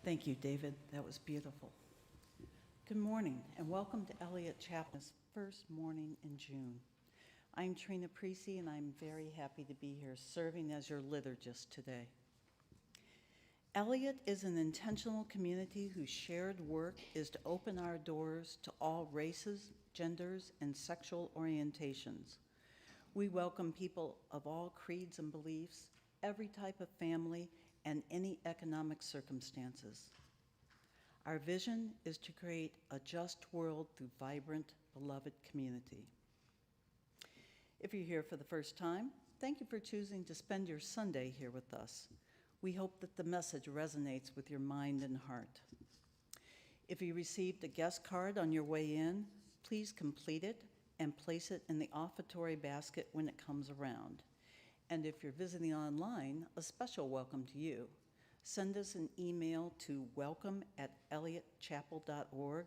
Thank you, David. That was beautiful. Good morning, and welcome to Eliot Chapter's first morning in June. I'm Trina Precy, and I'm very happy to be here serving as your liturgist today. Eliot is an intentional community whose shared work is to open our doors to all races, genders, and sexual orientations. We welcome people of all creeds and beliefs, every type of family, and any economic circumstances. Our vision is to create a just world through vibrant, beloved community. If you're here for the first time, thank you for choosing to spend your Sunday here with us. We hope that the message resonates with your mind and heart. If you received a guest card on your way in, please complete it and place it in the offertory basket when it comes around. And if you're visiting online, a special welcome to you. Send us an email to welcome@eliotchapel.org,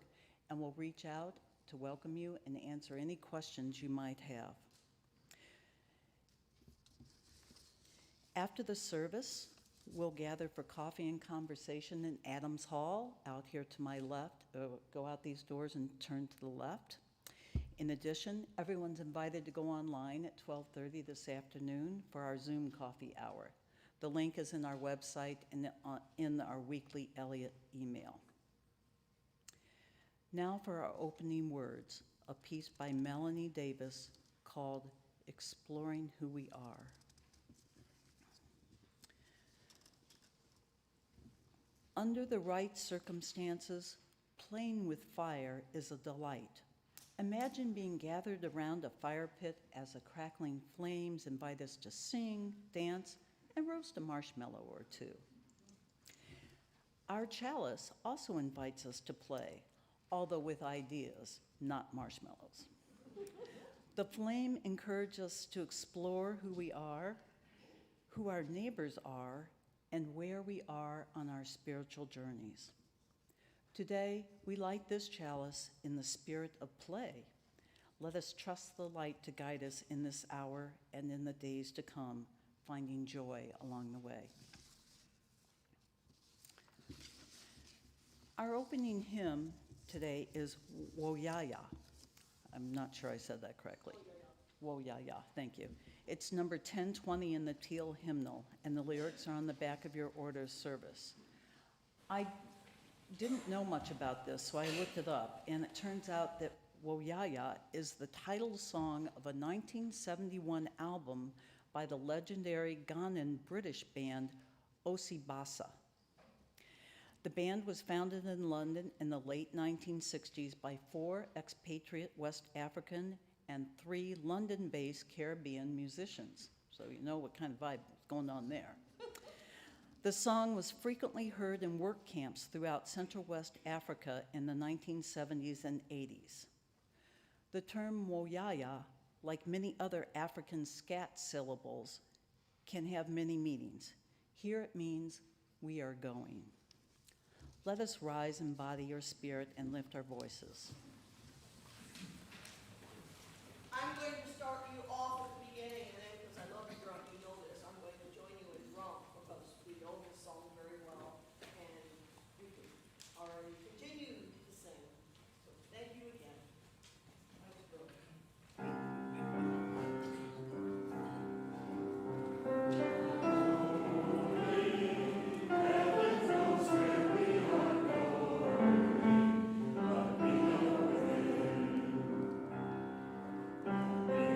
and we'll reach out to welcome you and answer any questions you might have. After the service, we'll gather for coffee and conversation in Adams Hall, out here to my left. Go out these doors and turn to the left. In addition, everyone's invited to go online at 12:30 this afternoon for our Zoom coffee hour. The link is in our website and in our weekly Eliot email. Now for our opening words, a piece by Melanie Davis called Exploring Who We Are. Under the right circumstances, playing with fire is a delight. Imagine being gathered around a fire pit as the crackling flames invite us to sing, dance, and roast a marshmallow or two. Our chalice also invites us to play, although with ideas, not marshmallows. The flame encourages us to explore who we are, who our neighbors are, and where we are on our spiritual journeys. Today, we light this chalice in the spirit of play. Let us trust the light to guide us in this hour and in the days to come, finding joy along the way. Our opening hymn today is Woyaya. I'm not sure I said that correctly. Woyaya, thank you. It's number 1020 in the Teal hymnal, and the lyrics are on the back of your order's service. I didn't know much about this, so I looked it up, and it turns out that Woyaya is the title song of a 1971 album by the legendary Ghanaian British band Osibasa. The band was founded in London in the late 1960s by 4 expatriate West African and 3 London-based Caribbean musicians. So you know what kind of vibe is going on there. The song was frequently heard in work camps throughout Central West Africa in the 1970s and 80s. The term Woyaya, like many other African scat syllables, can have many meanings. Here it means we are going. Let us rise in body or spirit and lift our voices. I'm going to start you off at the beginning, and then because I love you drum, you know this, I'm going to join you in drum because we know this song very well, and we can already continue to sing. So thank you again. That was brilliant. We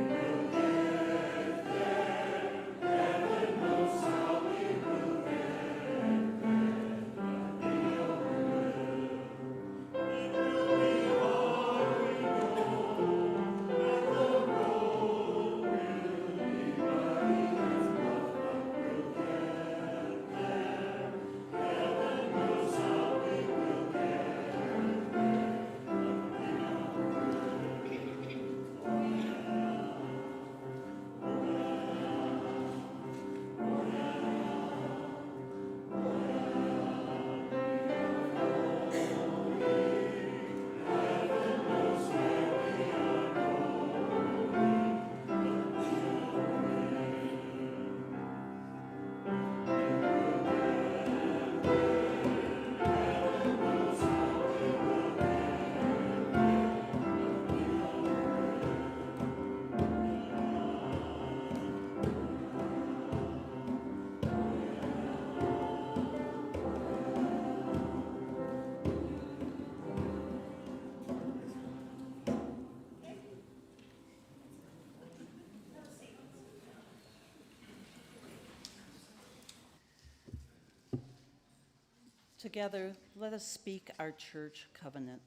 Together, let us speak our church covenant.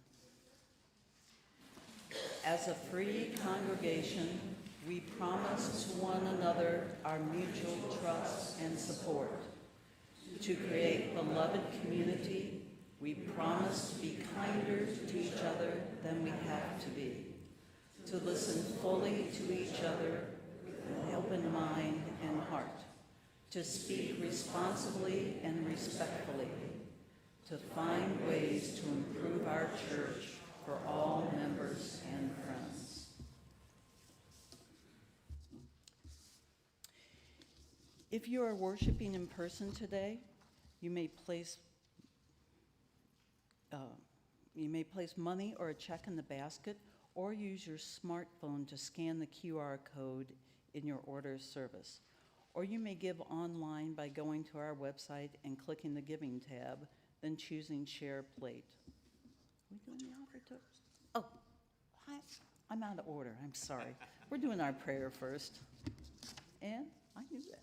As a free congregation, we promise to one another our mutual trust and support. To create beloved community, we promise to be kinder to each other than we have to be. To listen fully to each other with an open mind and heart. To speak responsibly and respectfully. To find ways to improve our church for all members and friends. If you are worshiping in person today, you may place money or a check in the basket, or use your smartphone to scan the QR code in your order service. Or you may give online by going to our website and clicking the Giving tab, then choosing Share Plate. We doing the offer too? Oh, I'm out of order. I'm sorry. We're doing our prayer first. And I knew that.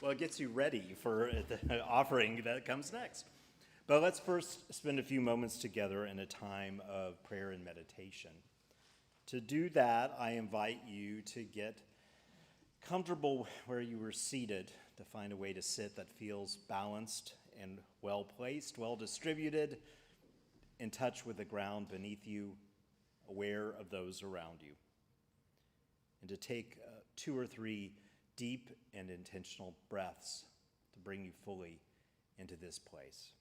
Well, it gets you ready for the offering that comes next. But let's first spend a few moments together in a time of prayer and meditation. To do that, I invite you to get comfortable where you were seated, to find a way to sit that feels balanced and well-placed, well-distributed, in touch with the ground beneath you, aware of those around you. And to take 2 or 3 deep and intentional breaths to bring you fully into this place.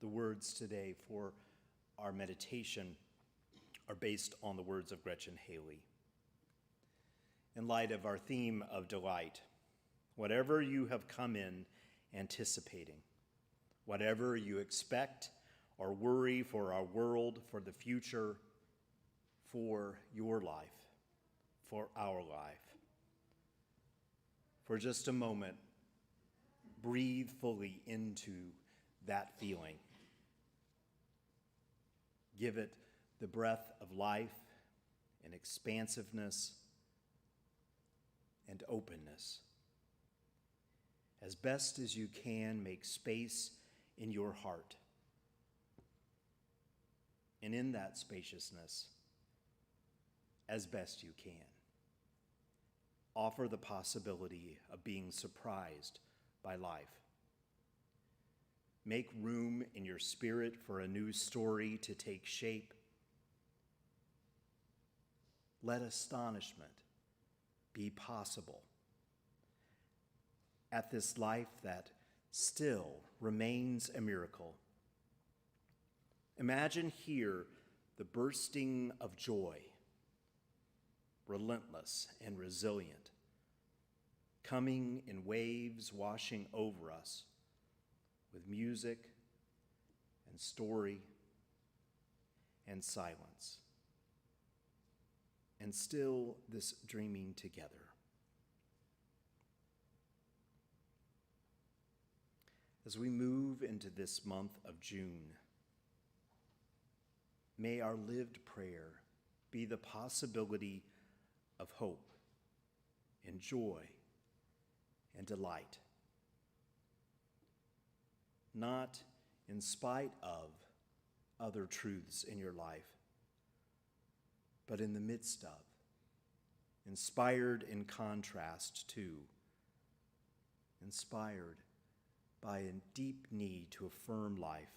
The words today for our meditation are based on the words of Gretchen Haley. In light of our theme of delight, whatever you have come in anticipating, whatever you expect or worry for our world, for the future, for your life, for our life, for just a moment, breathe fully into that feeling. Give it the breath of life and expansiveness and openness. As best as you can, make space in your heart. And in that spaciousness, as best you can, offer the possibility of being surprised by life. Make room in your spirit for a new story to take shape. Let astonishment be possible at this life that still remains a miracle. Imagine here the bursting of joy, relentless and resilient, coming in waves washing over us, with music and story and silence, and still this dreaming together. As we move into this month of June, may our lived prayer be the possibility of hope and joy and delight. Not in spite of other truths in your life, but in the midst of, inspired in contrast to, inspired by a deep need to affirm life,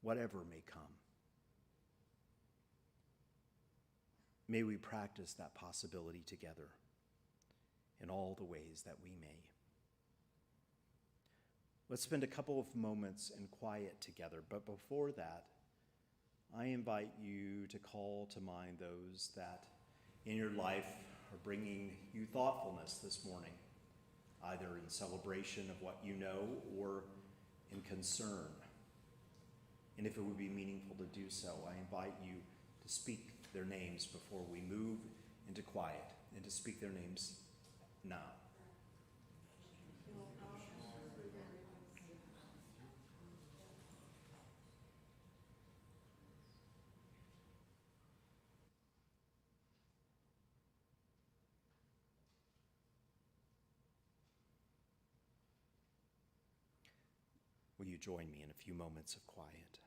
whatever may come. May we practice that possibility together. in all the ways that we may. Let's spend a couple of moments in quiet together, but before that, I invite you to call to mind those that in your life are bringing you thoughtfulness this morning, either in celebration of what you know or in concern. And if it would be meaningful to do so, I invite you to speak their names before we move into quiet, and to speak their names now. Will you join me in a few moments of quiet?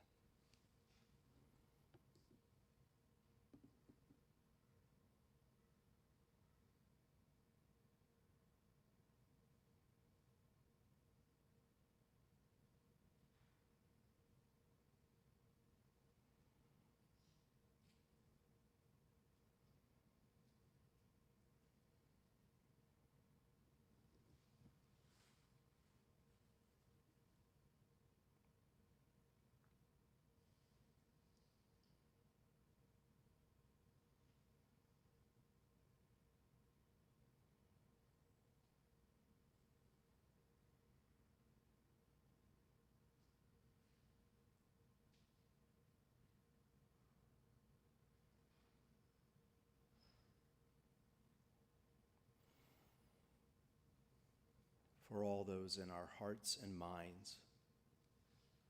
For all those in our hearts and minds,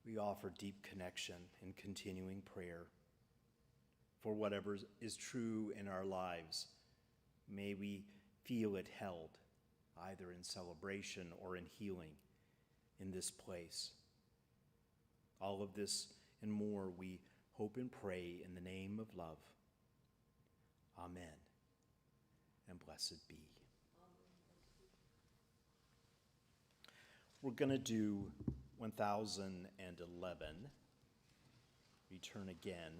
we offer deep connection and continuing prayer. For whatever is true in our lives, may we feel it held, either in celebration or in healing, in this place. All of this and more we hope and pray in the name of love. Amen, and blessed be. We're going to do 1011, return again,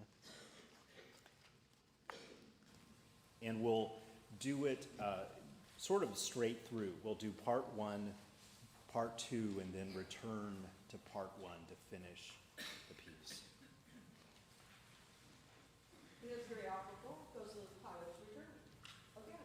and we'll do it sort of straight through. We'll do part 1, part 2, and then return to part 1 to finish the piece. It is very apropos because of the title's return. Again.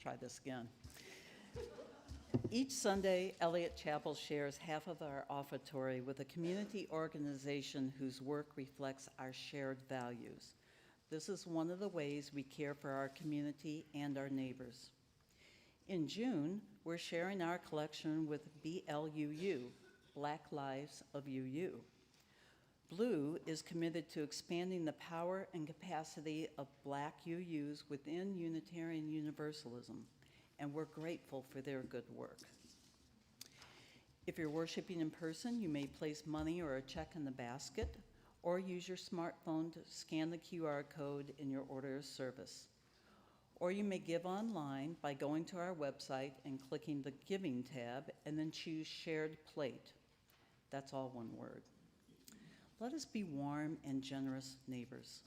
Try this again. Each Sunday, Eliot Chapel shares half of our offertory with a community organization whose work reflects our shared values. This is one of the ways we care for our community and our neighbors. In June, we're sharing our collection with BLUU, Black Lives of UU. Blue is committed to expanding the power and capacity of Black UUs within Unitarian Universalism, and we're grateful for their good work. If you're worshiping in person, you may place money or a check in the basket, or use your smartphone to scan the QR code in your order of service. Or you may give online by going to our website and clicking the Giving tab, and then choose Shared Plate. That's all one word. Let us be warm and generous neighbors.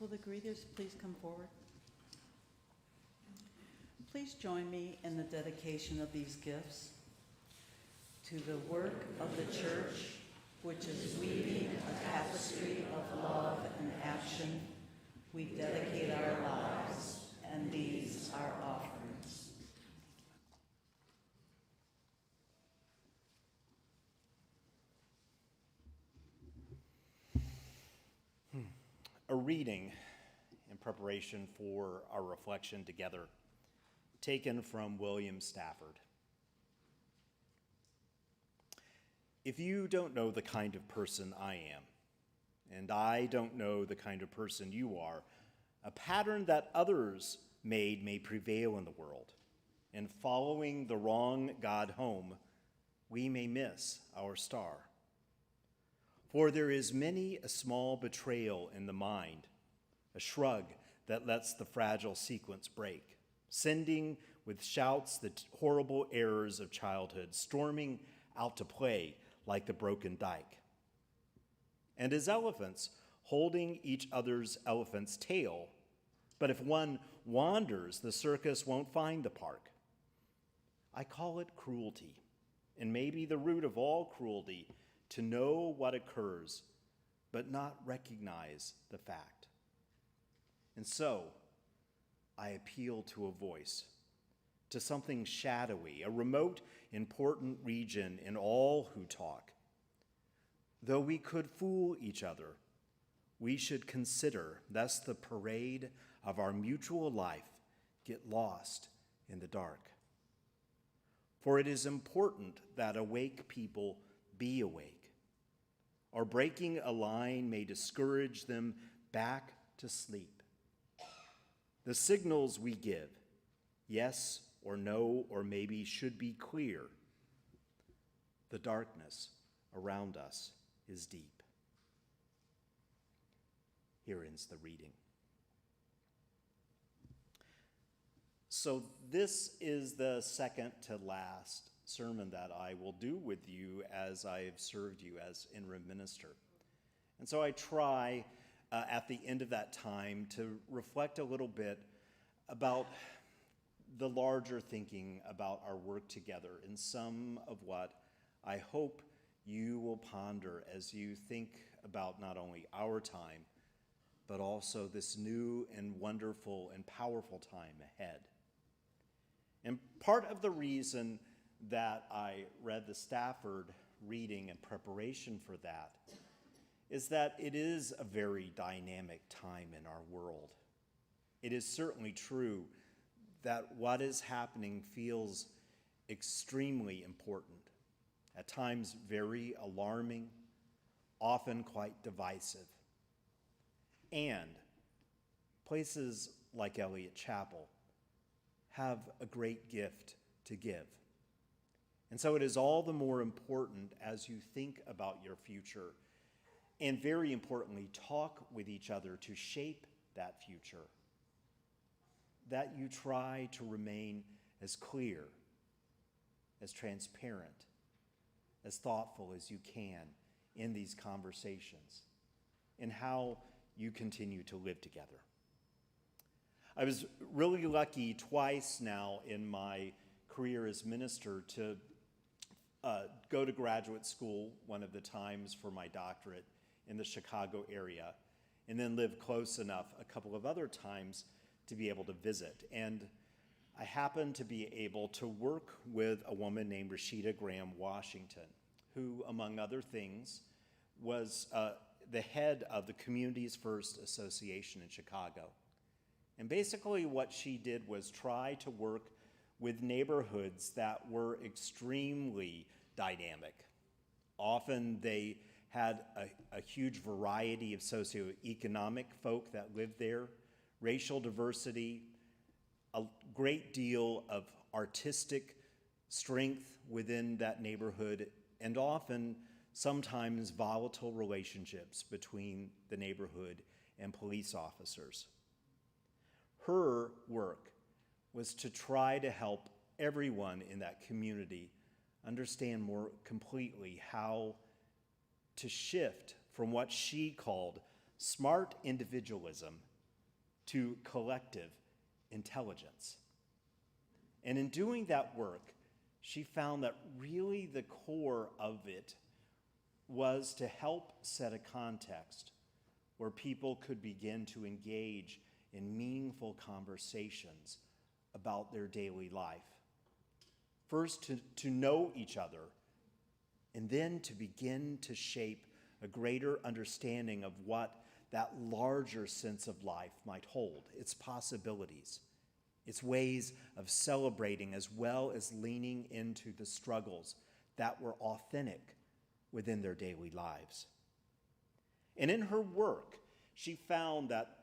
Will the greeters please come forward? Please join me in the dedication of these gifts to the work of the church, which is weaving a tapestry of love and action. We dedicate our lives, and these our offerings. A reading in preparation for our reflection together, taken from William Stafford. If you don't know the kind of person I am, and I don't know the kind of person you are, a pattern that others made may prevail in the world. And following the wrong God home, we may miss our star. For there is many a small betrayal in the mind, a shrug that lets the fragile sequence break, sending with shouts the horrible errors of childhood, storming out to play like the broken dike. And as elephants, holding each other's elephant's tail, but if one wanders, the circus won't find the park. I call it cruelty, and maybe the root of all cruelty, to know what occurs, but not recognize the fact. And so, I appeal to a voice, to something shadowy, a remote, important region in all who talk. Though we could fool each other, we should consider, lest the parade of our mutual life get lost in the dark. For it is important that awake people be awake. Or breaking a line may discourage them back to sleep. The signals we give, yes or no or maybe, should be clear. The darkness around us is deep. Here ends the reading. So this is the second to last sermon that I will do with you as I have served you as interim minister. And so I try at the end of that time to reflect a little bit about the larger thinking about our work together, and some of what I hope you will ponder as you think about not only our time, but also this new and wonderful and powerful time ahead. And part of the reason that I read the Stafford reading in preparation for that is that it is a very dynamic time in our world. It is certainly true that what is happening feels extremely important, at times very alarming, often quite divisive. And places like Eliot Chapel have a great gift to give. And so it is all the more important as you think about your future, and very importantly, talk with each other to shape that future, that you try to remain as clear, as transparent, as thoughtful as you can in these conversations, and how you continue to live together. I was really lucky twice now in my career as minister to go to graduate school one of the times for my doctorate in the Chicago area, and then live close enough a couple of other times to be able to visit. And I happened to be able to work with a woman named Rashida Graham Washington, who, among other things, was the head of the Communities First Association in Chicago. And basically what she did was try to work with neighborhoods that were extremely dynamic. Often they had a huge variety of socioeconomic folk that lived there, racial diversity, a great deal of artistic strength within that neighborhood, and often, sometimes volatile relationships between the neighborhood and police officers. Her work was to try to help everyone in that community understand more completely how to shift from what she called smart individualism to collective intelligence. And in doing that work, she found that really the core of it was to help set a context where people could begin to engage in meaningful conversations about their daily life. First, to know each other, and then to begin to shape a greater understanding of what that larger sense of life might hold, its possibilities, its ways of celebrating as well as leaning into the struggles that were authentic within their daily lives. And in her work, she found that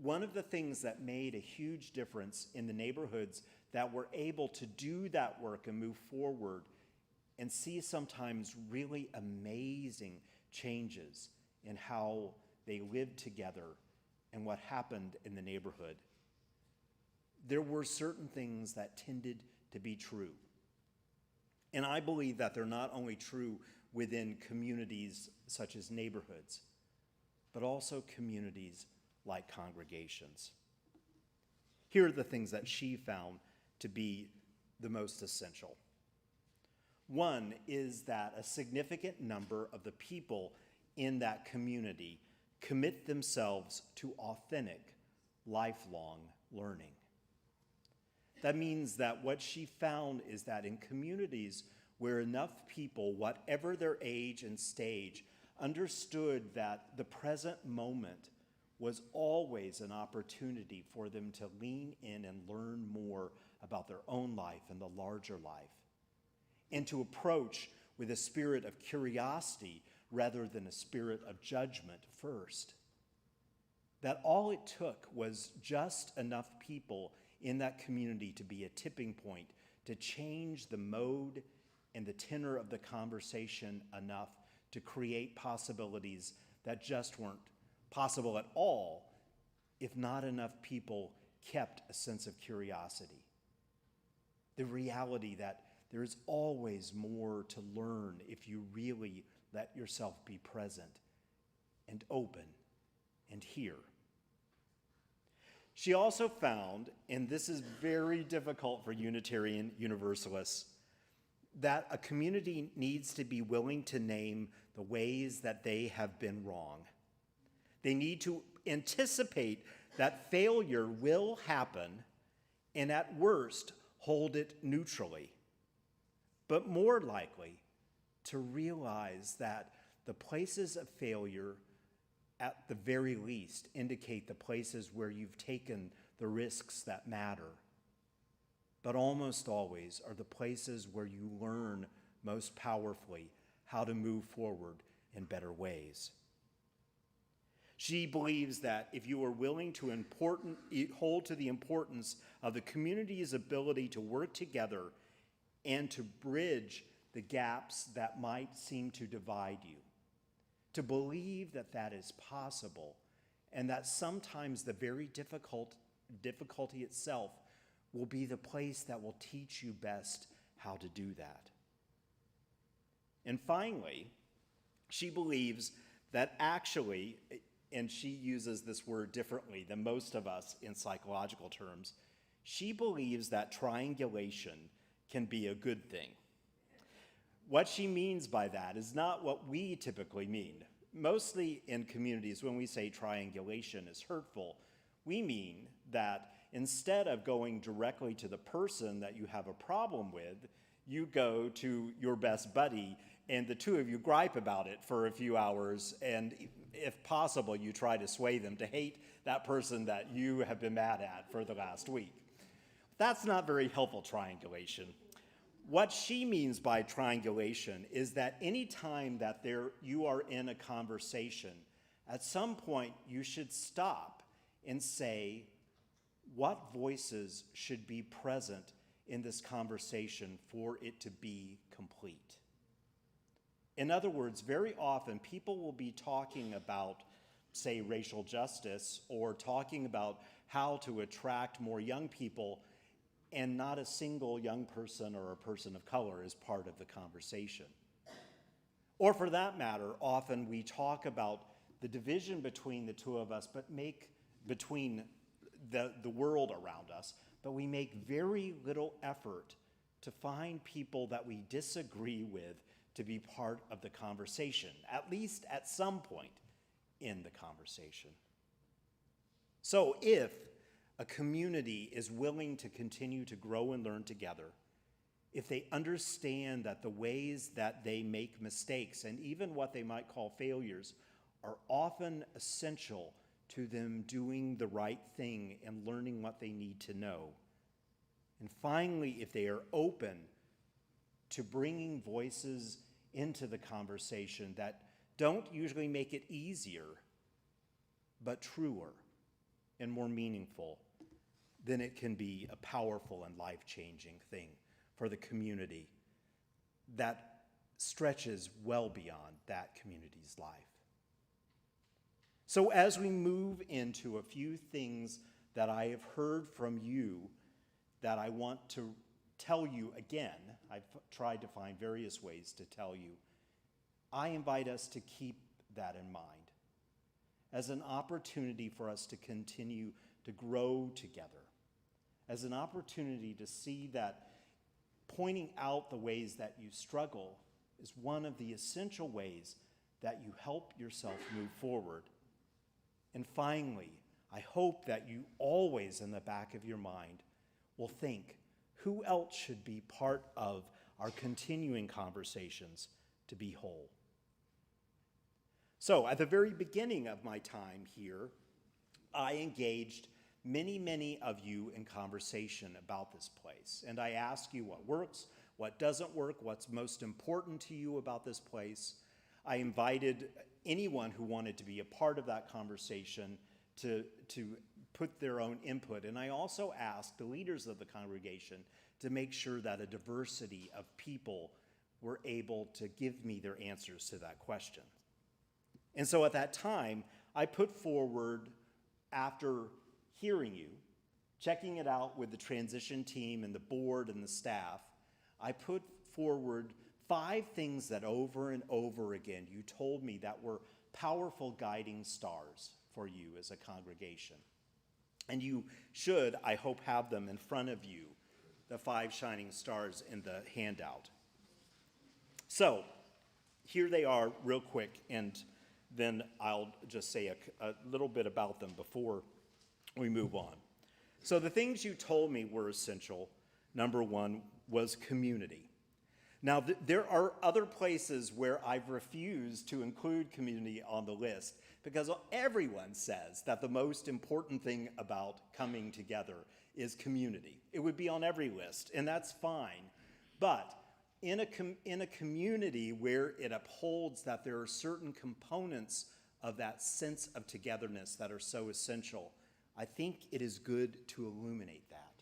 one of the things that made a huge difference in the neighborhoods that were able to do that work and move forward and see sometimes really amazing changes in how they lived together and what happened in the neighborhood, there were certain things that tended to be true. And I believe that they're not only true within communities such as neighborhoods, but also communities like congregations. Here are the things that she found to be the most essential. One is that a significant number of the people in that community commit themselves to authentic, lifelong learning. That means that what she found is that in communities where enough people, whatever their age and stage, understood that the present moment was always an opportunity for them to lean in and learn more about their own life and the larger life, and to approach with a spirit of curiosity rather than a spirit of judgment first. That all it took was just enough people in that community to be a tipping point to change the mode and the tenor of the conversation enough to create possibilities that just weren't possible at all if not enough people kept a sense of curiosity. The reality that there is always more to learn if you really let yourself be present and open and hear. She also found, and this is very difficult for Unitarian Universalists, that a community needs to be willing to name the ways that they have been wrong. They need to anticipate that failure will happen and at worst hold it neutrally, but more likely to realize that the places of failure at the very least indicate the places where you've taken the risks that matter, but almost always are the places where you learn most powerfully how to move forward in better ways. She believes that if you are willing to hold to the importance of the community's ability to work together and to bridge the gaps that might seem to divide you, to believe that that is possible, and that sometimes the very difficulty itself will be the place that will teach you best how to do that. And finally, she believes that actually, and she uses this word differently than most of us in psychological terms, she believes that triangulation can be a good thing. What she means by that is not what we typically mean. Mostly in communities, when we say triangulation is hurtful, we mean that instead of going directly to the person that you have a problem with, you go to your best buddy and the two of you gripe about it for a few hours, and if possible, you try to sway them to hate that person that you have been mad at for the last week. That's not very helpful triangulation. What she means by triangulation is that any time that you are in a conversation, at some point you should stop and say, what voices should be present in this conversation for it to be complete? In other words, very often people will be talking about, say, racial justice or talking about how to attract more young people, and not a single young person or a person of color is part of the conversation. Or for that matter, often we talk about the division between the two of us, but make between the world around us, but we make very little effort to find people that we disagree with to be part of the conversation, at least at some point in the conversation. So if a community is willing to continue to grow and learn together, if they understand that the ways that they make mistakes and even what they might call failures are often essential to them doing the right thing and learning what they need to know, and finally, if they are open to bringing voices into the conversation that don't usually make it easier, but truer and more meaningful, then it can be a powerful and life-changing thing for the community that stretches well beyond that community's life. So as we move into a few things that I have heard from you that I want to tell you again, I've tried to find various ways to tell you, I invite us to keep that in mind as an opportunity for us to continue to grow together, as an opportunity to see that pointing out the ways that you struggle is one of the essential ways that you help yourself move forward. And finally, I hope that you always in the back of your mind will think, who else should be part of our continuing conversations to be whole? So at the very beginning of my time here, I engaged many of you in conversation about this place. And I asked you what works, what doesn't work, what's most important to you about this place. I invited anyone who wanted to be a part of that conversation to put their own input. And I also asked the leaders of the congregation to make sure that a diversity of people were able to give me their answers to that question. And so at that time, I put forward, after hearing you, checking it out with the transition team and the board and the staff, I put forward 5 things that over and over again you told me that were powerful guiding stars for you as a congregation. And you should, I hope, have them in front of you, the 5 shining stars in the handout. So here they are real quick, and then I'll just say a little bit about them before we move on. So the things you told me were essential. Number 1 was community. Now, there are other places where I've refused to include community on the list because everyone says that the most important thing about coming together is community. It would be on every list, and that's fine. But in a community where it upholds that there are certain components of that sense of togetherness that are so essential, I think it is good to illuminate that.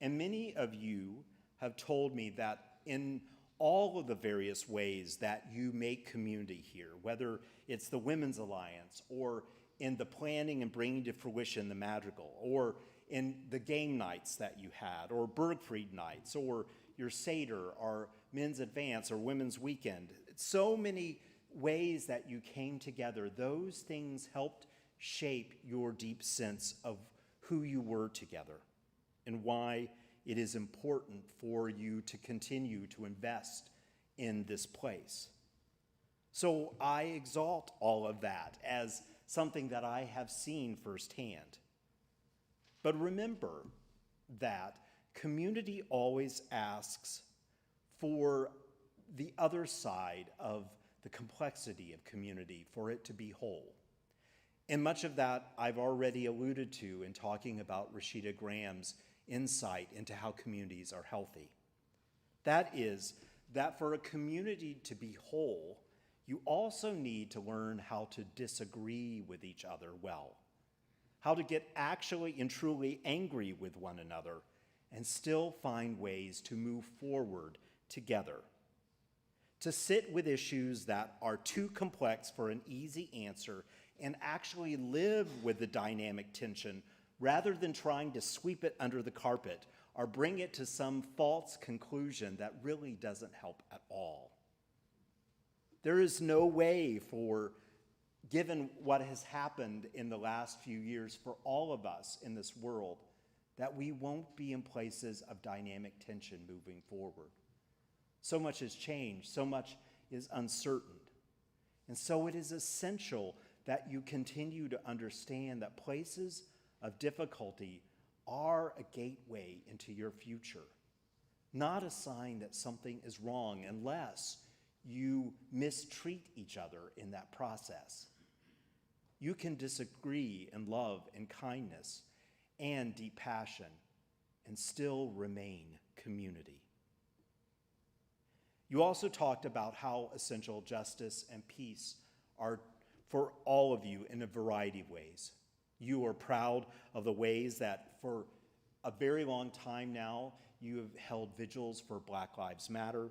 And many of you have told me that in all of the various ways that you make community here, whether it's the Women's Alliance or in the planning and bringing to fruition the Madrigal, or in the game nights that you had, or Bergfried nights, or your Seder, or Men's Advance, or Women's Weekend. So many ways that you came together. Those things helped shape your deep sense of who you were together and why it is important for you to continue to invest in this place. So I exalt all of that as something that I have seen firsthand. But remember that community always asks for the other side of the complexity of community, for it to be whole. And much of that I've already alluded to in talking about Rashida Graham's insight into how communities are healthy. That is, that for a community to be whole, you also need to learn how to disagree with each other well, how to get actually and truly angry with one another and still find ways to move forward together, to sit with issues that are too complex for an easy answer and actually live with the dynamic tension rather than trying to sweep it under the carpet or bring it to some false conclusion that really doesn't help at all. There is no way for given what has happened in the last few years for all of us in this world, that we won't be in places of dynamic tension moving forward. So much has changed, so much is uncertain. And so it is essential that you continue to understand that places of difficulty are a gateway into your future, not a sign that something is wrong unless you mistreat each other in that process. You can disagree in love and kindness and deep passion and still remain community. You also talked about how essential justice and peace are for all of you in a variety of ways. You are proud of the ways that for a very long time now you have held vigils for Black Lives Matter,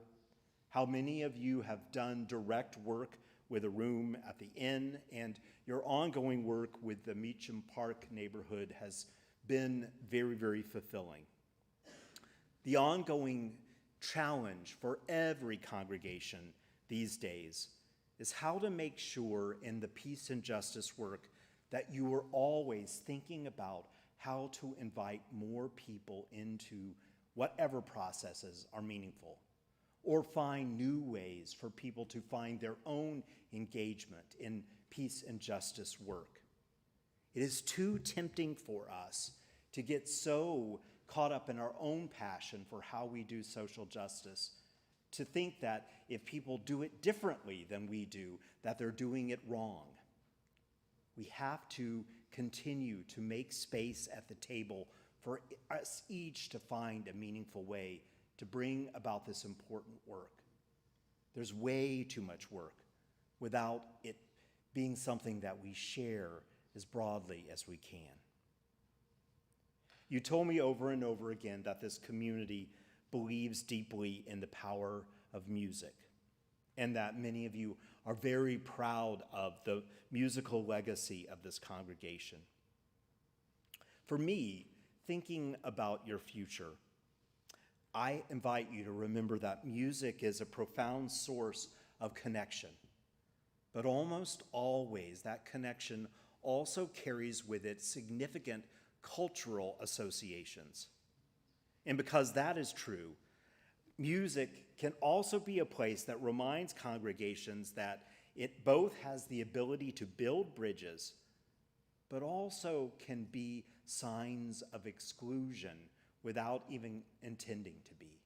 how many of you have done direct work with a room at the inn, and your ongoing work with the Meacham Park neighborhood has been very, very fulfilling. The ongoing challenge for every congregation these days is how to make sure in the peace and justice work that you are always thinking about how to invite more people into whatever processes are meaningful, or find new ways for people to find their own engagement in peace and justice work. It is too tempting for us to get so caught up in our own passion for how we do social justice, to think that if people do it differently than we do, that they're doing it wrong. We have to continue to make space at the table for us each to find a meaningful way to bring about this important work. There's way too much work without it being something that we share as broadly as we can. You told me over and over again that this community believes deeply in the power of music, and that many of you are very proud of the musical legacy of this congregation. For me, thinking about your future, I invite you to remember that music is a profound source of connection, but almost always that connection also carries with it significant cultural associations. And because that is true, music can also be a place that reminds congregations that it both has the ability to build bridges, but also can be signs of exclusion without even intending to be.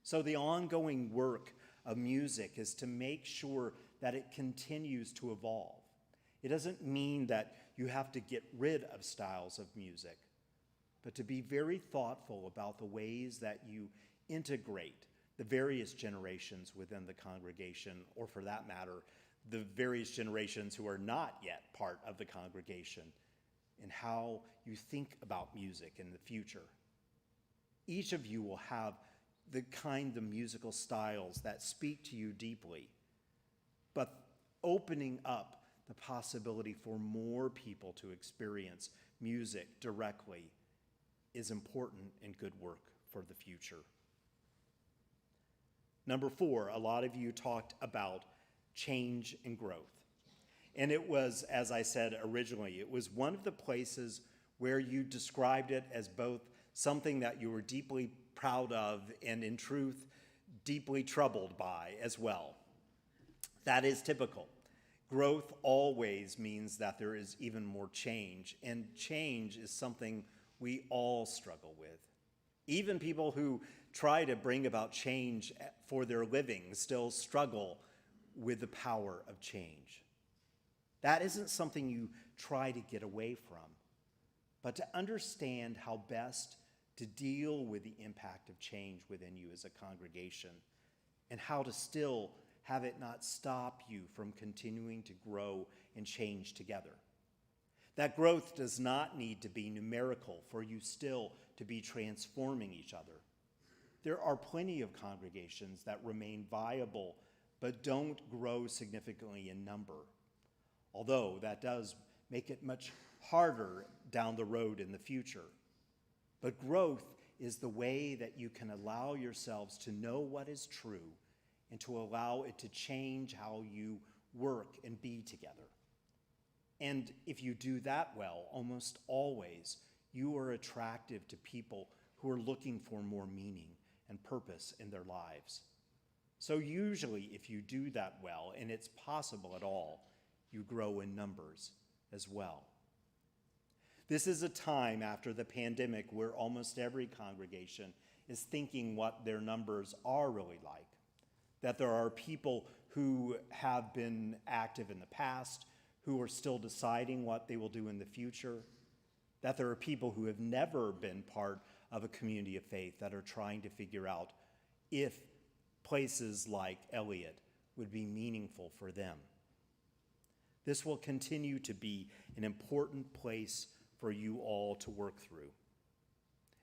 So the ongoing work of music is to make sure that it continues to evolve. It doesn't mean that you have to get rid of styles of music, but to be very thoughtful about the ways that you integrate the various generations within the congregation, or for that matter, the various generations who are not yet part of the congregation, and how you think about music in the future. Each of you will have the kind of musical styles that speak to you deeply, but opening up the possibility for more people to experience music directly is important and good work for the future. Number 4, a lot of you talked about change and growth. And it was, as I said originally, it was one of the places where you described it as both something that you were deeply proud of and, in truth, deeply troubled by as well. That is typical. Growth always means that there is even more change, and change is something we all struggle with. Even people who try to bring about change for their living still struggle with the power of change. That isn't something you try to get away from, but to understand how best to deal with the impact of change within you as a congregation, and how to still have it not stop you from continuing to grow and change together. That growth does not need to be numerical for you still to be transforming each other. There are plenty of congregations that remain viable but don't grow significantly in number, although that does make it much harder down the road in the future. But growth is the way that you can allow yourselves to know what is true and to allow it to change how you work, and be together. And if you do that well, almost always, you are attractive to people who are looking for more meaning and purpose in their lives. So usually, if you do that well, and it's possible at all, you grow in numbers as well. This is a time after the pandemic where almost every congregation is thinking what their numbers are really like, that there are people who have been active in the past, who are still deciding what they will do in the future, that there are people who have never been part of a community of faith that are trying to figure out if places like Eliot would be meaningful for them. This will continue to be an important place for you all to work through.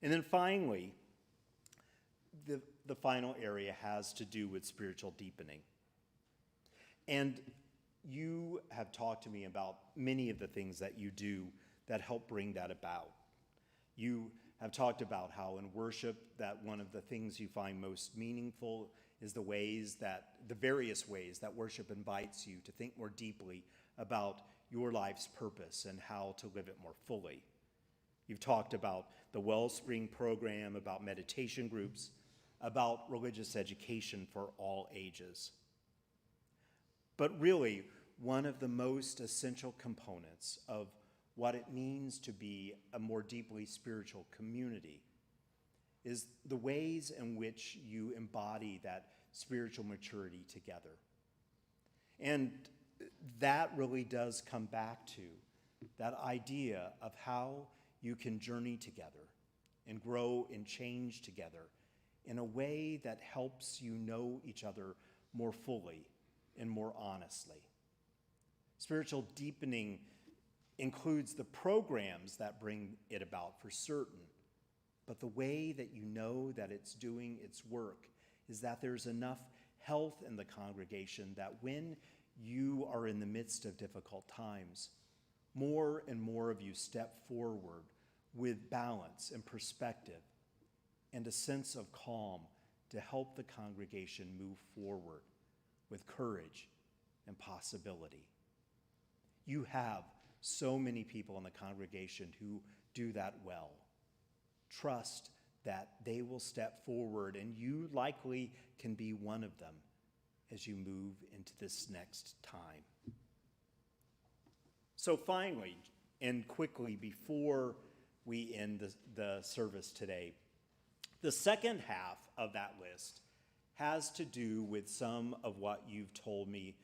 And then finally, the final area has to do with spiritual deepening. And you have talked to me about many of the things that you do that help bring that about. You have talked about how in worship that one of the things you find most meaningful is the various ways that worship invites you to think more deeply about your life's purpose and how to live it more fully. You've talked about the Wellspring program, about meditation groups, about religious education for all ages. But really, one of the most essential components of what it means to be a more deeply spiritual community is the ways in which you embody that spiritual maturity together. And that really does come back to that idea of how you can journey together and grow and change together in a way that helps you know each other more fully and more honestly. Spiritual deepening includes the programs that bring it about for certain, but the way that you know that it's doing its work is that there's enough health in the congregation that when you are in the midst of difficult times, more and more of you step forward with balance and perspective and a sense of calm to help the congregation move forward with courage and possibility. You have so many people in the congregation who do that well. Trust that they will step forward, and you likely can be one of them as you move into this next time. So finally, and quickly before we end the service today, the second half of that list has to do with some of what you've told me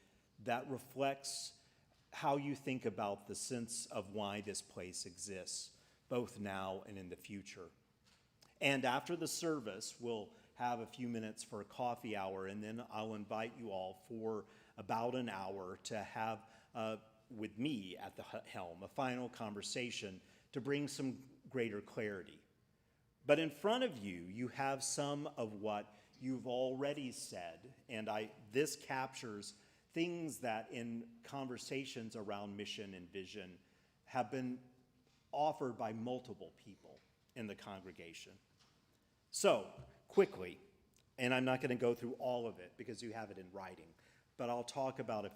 that reflects how you think about the sense of why this place exists, both now and in the future. And after the service, we'll have a few minutes for a coffee hour, and then I'll invite you all for about an hour to have, with me at the helm, a final conversation to bring some greater clarity. But in front of you, you have some of what you've already said, and this captures things that in conversations around mission and vision have been offered by multiple people in the congregation. So, quickly, and I'm not going to go through all of it because you have it in writing, but I'll talk about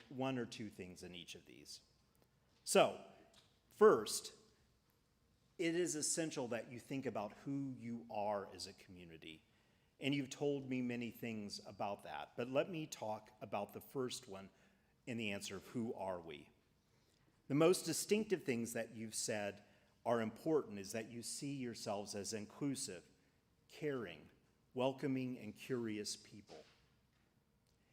one or two things in each of these. So, first, it is essential that you think about who you are as a community. And you've told me many things about that, but let me talk about the first one in the answer of who are we. The most distinctive things that you've said are important is that you see yourselves as inclusive, caring, welcoming, and curious people.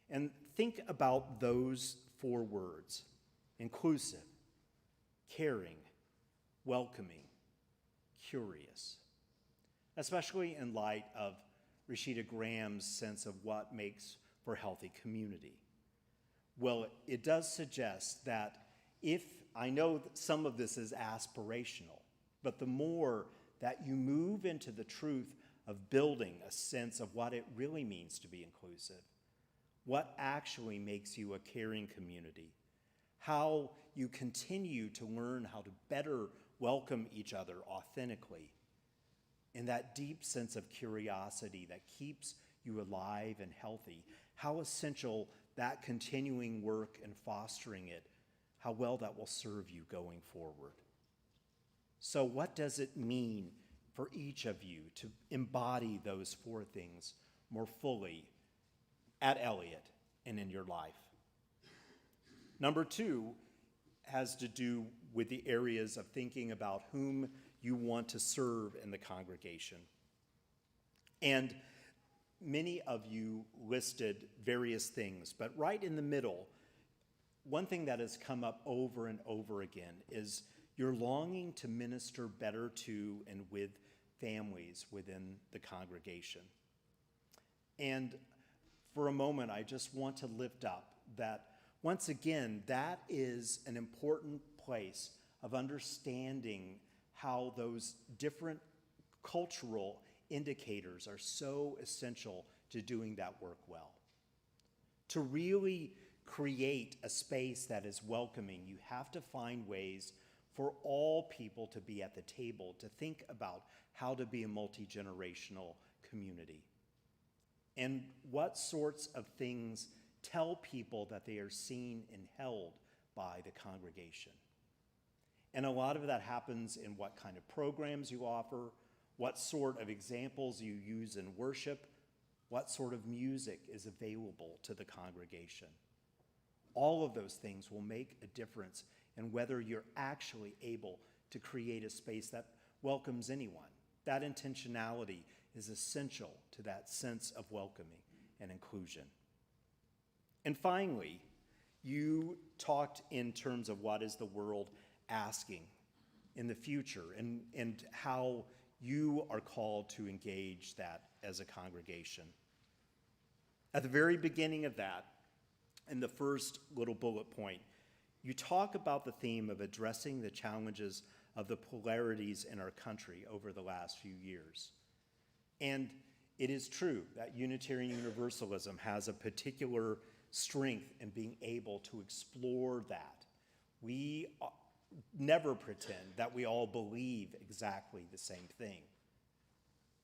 And think about those 4 words: inclusive, caring, welcoming, curious, especially in light of Rashida Graham's sense of what makes for healthy community. Well, it does suggest that I know that some of this is aspirational, but the more that you move into the truth of building a sense of what it really means to be inclusive, what actually makes you a caring community, how you continue to learn how to better welcome each other authentically, and that deep sense of curiosity that keeps you alive and healthy, how essential that continuing work and fostering it, how well that will serve you going forward. So what does it mean for each of you to embody those four things more fully at Eliot and in your life? Number two has to do with the areas of thinking about whom you want to serve in the congregation. And many of you listed various things, but right in the middle, one thing that has come up over and over again is your longing to minister better to and with families within the congregation. And for a moment, I just want to lift up that, once again, that is an important place of understanding how those different cultural indicators are so essential to doing that work well. To really create a space that is welcoming, you have to find ways for all people to be at the table, to think about how to be a multi-generational community. And what sorts of things tell people that they are seen and held by the congregation. And a lot of that happens in what kind of programs you offer, what sort of examples you use in worship, what sort of music is available to the congregation. All of those things will make a difference in whether you're actually able to create a space that welcomes anyone. That intentionality is essential to that sense of welcoming and inclusion. And finally, you talked in terms of what is the world asking in the future and how you are called to engage that as a congregation. At the very beginning of that, in the first little bullet point, you talk about the theme of addressing the challenges of the polarities in our country over the last few years. And it is true that Unitarian Universalism has a particular strength in being able to explore that. We never pretend that we all believe exactly the same thing.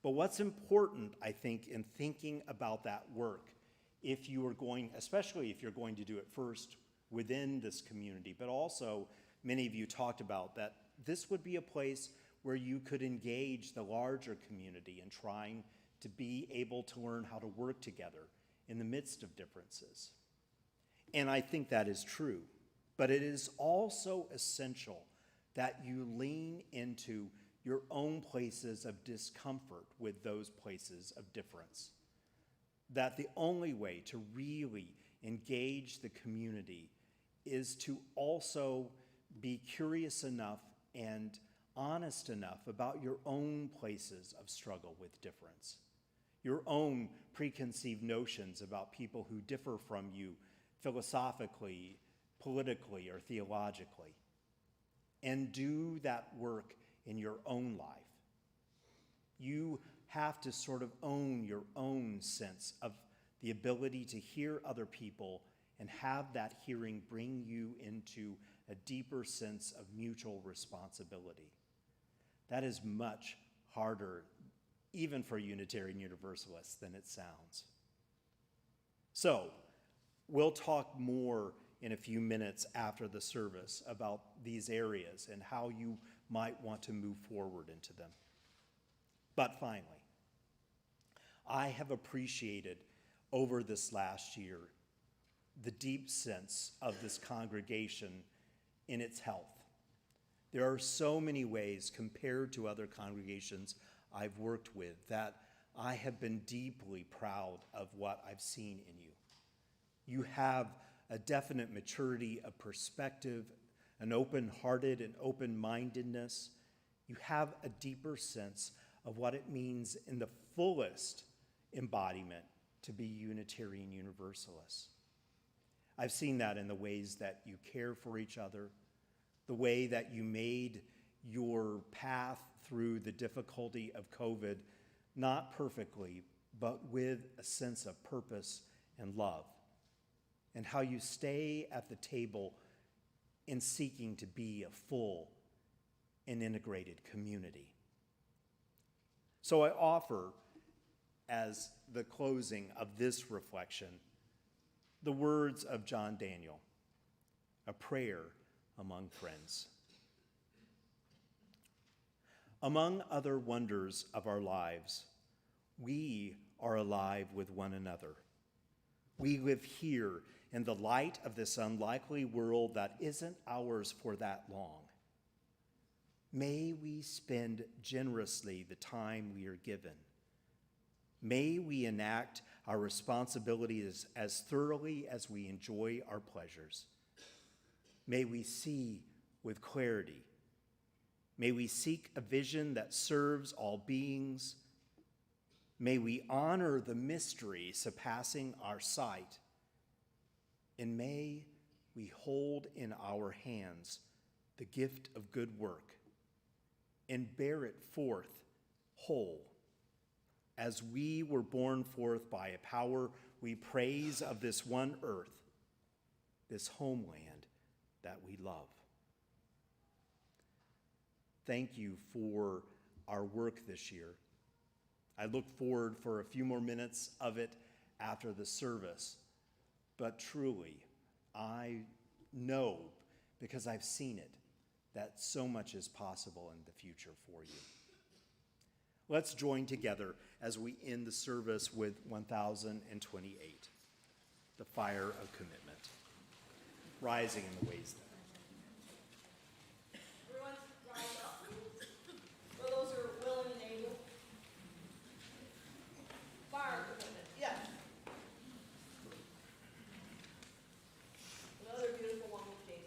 But what's important, I think, in thinking about that work, if you are going, especially if you're going to do it first within this community, but also many of you talked about that this would be a place where you could engage the larger community in trying to be able to learn how to work together in the midst of differences. And I think that is true. But it is also essential that you lean into your own places of discomfort with those places of difference. That the only way to really engage the community is to also be curious enough and honest enough about your own places of struggle with difference, your own preconceived notions about people who differ from you philosophically, politically, or theologically, and do that work in your own life. You have to sort of own your own sense of the ability to hear other people and have that hearing bring you into a deeper sense of mutual responsibility. That is much harder, even for Unitarian Universalists, than it sounds. So, we'll talk more in a few minutes after the service about these areas and how you might want to move forward into them. But finally, I have appreciated over this last year the deep sense of this congregation in its health. There are so many ways compared to other congregations I've worked with that I have been deeply proud of what I've seen in you. You have a definite maturity of perspective, an open-hearted and open-mindedness. You have a deeper sense of what it means in the fullest embodiment to be Unitarian Universalists. I've seen that in the ways that you care for each other, the way that you made your path through the difficulty of COVID, not perfectly, but with a sense of purpose and love, and how you stay at the table in seeking to be a full and integrated community. So I offer, as the closing of this reflection, the words of John Daniel, a prayer among friends. Among other wonders of our lives, we are alive with one another. We live here in the light of this unlikely world that isn't ours for that long. May we spend generously the time we are given. May we enact our responsibilities as thoroughly as we enjoy our pleasures. May we see with clarity. May we seek a vision that serves all beings. May we honor the mystery surpassing our sight. And may we hold in our hands the gift of good work and bear it forth whole. As we were born forth by a power we praise of this one earth, this homeland that we love. Thank you for our work this year. I look forward for a few more minutes of it after the service, but truly, I know, because I've seen it, that so much is possible in the future for you. Let's join together as we end the service with 1028, the fire of commitment, rising in the ways that. Everyone rise up. For those who are willing and able. Fire commitment, yes. Another beautiful one with Jason.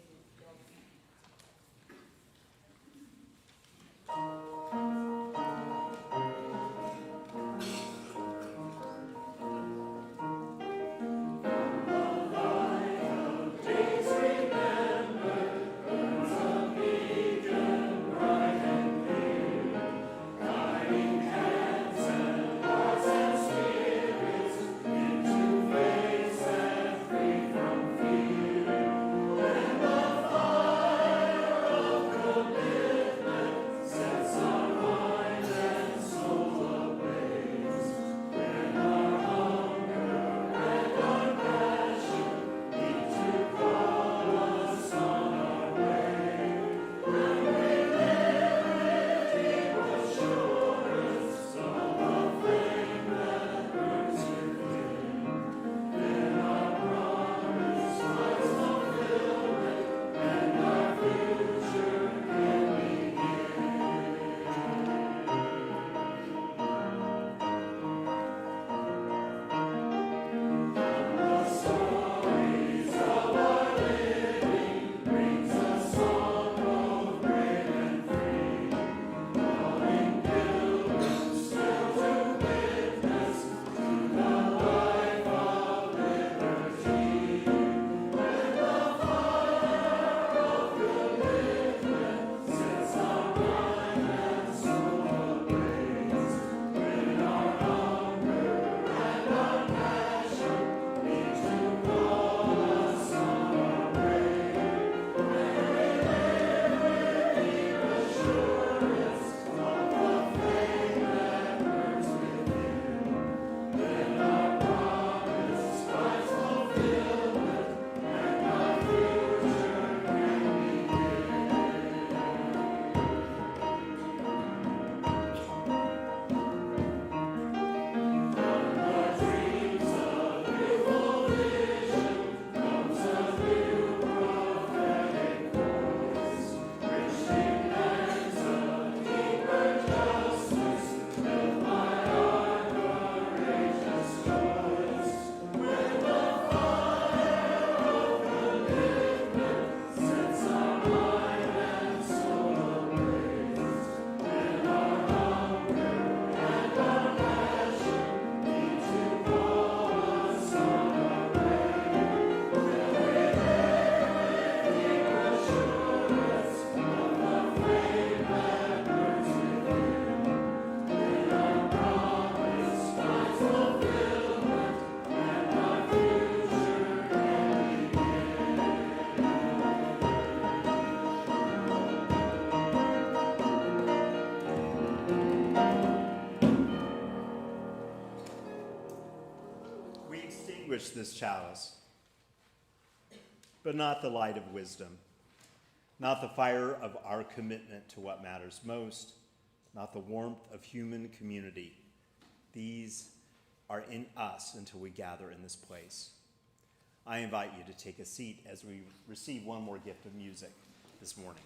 This chalice but not the light of wisdom, not the fire of our commitment to what matters most, not the warmth of human community. These are in us until we gather in this place. I invite you to take a seat as we receive one more gift of music this morning.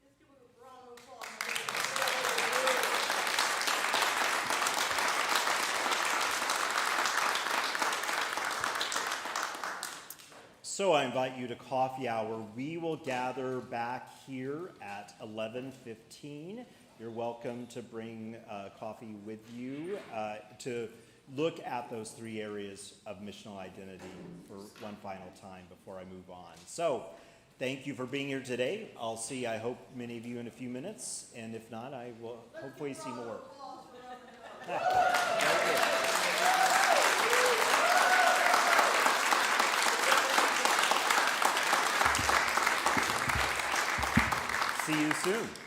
Let's give it a round of applause. So I invite you to coffee hour. We will gather back here at 11:15. You're welcome to bring coffee with you to look at those three areas of missional identity for one final time before I move on. So thank you for being here today. I'll see, I hope, many of you in a few minutes. And if not, I will hopefully see more. See you soon.